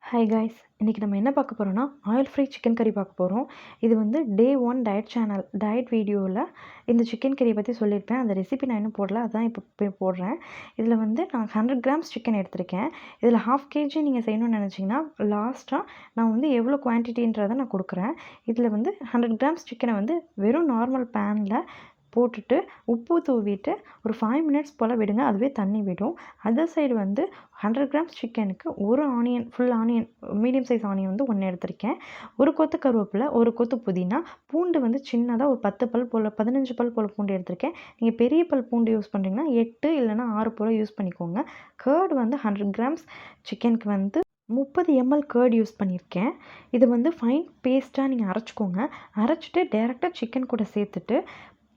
Hi guys, இன்றைக்கி நம்ம என்ன பார்க்க போகிறோம்னா ஆயில் ஃப்ரீ சிக்கன் கறி பார்க்க போகிறோம். இது வந்து டே 1 டயட் சேனல் டயட் வீடியோவில் இந்த சிக்கன் கறியை பற்றி சொல்லியிருப்பேன். அந்த ரெசிபி நான் இன்னும் போடல, அதான் இப்போ போடுறேன். இதில் வந்து நான் 100 கிராம்ஸ் சிக்கன் எடுத்திருக்கேன். இதில் 1/2 kg நீங்கள் செய்யணும்னு நினச்சிங்கன்னா லாஸ்ட்டாக நான் வந்து எவ்வளோ குவான்டிட்டின்றதை நான் கொடுக்குறேன். இதில் வந்து 100 கிராம்ஸ் சிக்கனை வந்து வெறும் நார்மல் பேனில் போட்டுட்டு உப்பு தூவிட்டு ஒரு 5 மினிட்ஸ் போல் விடுங்க. அதுவே தண்ணி விடும். அதர் சைடு வந்து 100 கிராம்ஸ் சிக்கனுக்கு ஒரு onion, full onion, medium size onion வந்து 1 எடுத்திருக்கேன். ஒரு கொத்து கருவேப்பிலை, ஒரு கொத்து புதினா, பூண்டு வந்து சின்னதாக ஒரு 10 பல் போல் 15 பல் போல் பூண்டு எடுத்திருக்கேன். நீங்கள் பெரிய பல் பூண்டு யூஸ் பண்ணுறீங்கன்னா 8 இல்லைனா 6 போல் யூஸ் பண்ணிக்கோங்க. கர்டு வந்து 100 கிராம்ஸ் சிக்கனுக்கு வந்து 30 ml கர்ட் யூஸ் பண்ணியிருக்கேன். இது வந்து ஃபைன் பேஸ்ட்டாக நீங்கள் அரைச்சிக்கோங்க. அரைச்சிட்டு டேரெக்டாக சிக்கன் கூட சேர்த்துட்டு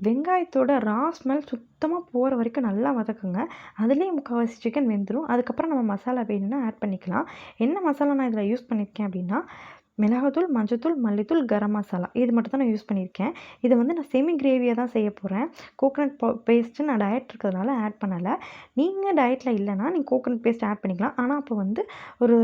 வெங்காயத்தோட ரா ஸ்மெல் சுத்தமாக போகிற வரைக்கும் நல்லா வதக்குங்க. அதுலேயே முக்கால்வாசி சிக்கன் வெந்துடும். அதுக்கப்புறம் நம்ம மசாலா வேணும்னா ஆட் பண்ணிக்கலாம். என்ன மசாலா நான் இதில் யூஸ் பண்ணியிருக்கேன் அப்படின்னா, மிளகாத்தூள், மஞ்சத்தூள், மல்லித்தூள், கரம் மசாலா இது மட்டும் தான் நான் யூஸ் பண்ணியிருக்கேன். இதை வந்து நான் செமி கிரேவியாக தான் செய்ய போகிறேன். கோகனட் பேஸ்ட்டு நான் டயட் இருக்கிறதுனால ஆட் பண்ணலை. நீங்கள் டயட்டில் இல்லைன்னா நீங்கள் கோகனட் பேஸ்ட் ஆட் பண்ணிக்கலாம். ஆனால் அப்போ வந்து ஒரு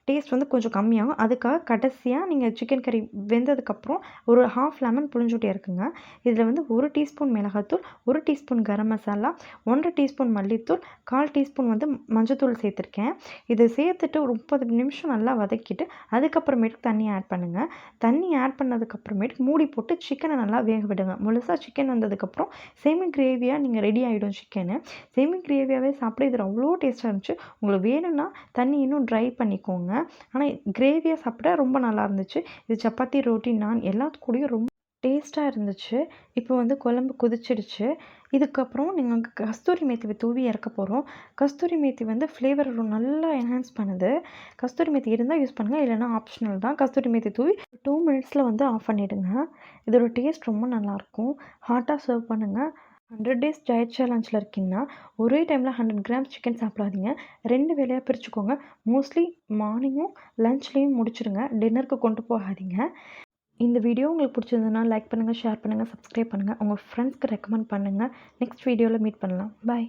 டேஸ்ட் வந்து கொஞ்சம் கம்மியாகும். அதுக்காக கடைசியாக நீங்கள் சிக்கன் கறி வெந்ததுக்கப்புறம் ஒரு 1/2 லெமன் புழிஞ்சுட்டே இருக்குங்க. இதில் வந்து 1 டீஸ்பூன் மிளகாத்தூள், 1 டீஸ்பூன் கரம் மசாலா, 1 டீஸ்பூன் மல்லித்தூள், 1/4 டீஸ்பூன் வந்து மஞ்சத்தூள் சேர்த்துருக்கேன். இதை சேர்த்துட்டு ஒரு 30 நிமிஷம் நல்லா வதக்கிட்டு அதுக்கப்புறமேட்டுக்கு தண்ணி ஆட் பண்ணுங்கள். தண்ணி ஆட் பண்ணதுக்கப்புறமேட்டுக்கு மூடி போட்டு சிக்கனை நல்லா வேக விடுங்க. முழுசாக சிக்கன் வந்ததுக்கப்புறம் செமி கிரேவியாக நீங்கள் ரெடி ஆகிடும் சிக்கனு. செமி கிரேவியாகவே சாப்பிட இது அவ்வளோ டேஸ்ட்டாக இருந்துச்சு. உங்களுக்கு வேணும்னா தண்ணி இன்னும் ட்ரை பண்ணிக்கோங்க. ஆனால் கிரேவியாக சாப்பிட ரொம்ப நல்லா இருந்துச்சு. இது சப்பாத்தி, ரோட்டி, நான் எல்லாத்துக்கூடயும் ரொம்ப டேஸ்ட்டாக இருந்துச்சு. இப்போ வந்து குழம்பு கொதிச்சிடுச்சு. இதுக்கப்புறம் நீங்கள் கஸ்தூரி மேத்தி தூவி இறக்க போகிறோம். கஸ்தூரி மேத்தி வந்து ஃப்ளேவர் நல்லா என்ஹான்ஸ் பண்ணுது. கஸ்தூரி மேத்தி இருந்தால் யூஸ் பண்ணுங்கள், இல்லைனா ஆப்ஷனல் தான். கஸ்தூரி மேத்தி தூவி 2 மினிட்ஸில் வந்து ஆஃப் பண்ணிவிடுங்க. இதோட டேஸ்ட் ரொம்ப நல்லாயிருக்கும். ஹாட்டாக சர்வ் பண்ணுங்கள். 100 டேஸ் டயட் சேலஞ்சில் இருக்கீங்கன்னா ஒரே டைமில் 100 கிராம்ஸ் சிக்கன் சாப்பிடாதீங்க. 2 வேளையாக பிரிச்சுக்கோங்க. மோஸ்ட்லி மார்னிங்கும் லஞ்ச்லேயும் முடிச்சிடுங்க. டின்னருக்கு கொண்டு போகாதீங்க. இந்த வீடியோ உங்களுக்கு பிடிச்சிருந்ததுன்னா லைக் பண்ணுங்கள், ஷேர் பண்ணுங்கள், சப்ஸ்கிரைப் பண்ணுங்கள். உங்கள் ஃப்ரெண்ட்ஸ்க்கு ரெக்கமெண்ட் பண்ணுங்கள். நெக்ஸ்ட் வீடியோவில் மீட் பண்ணலாம். பாய்.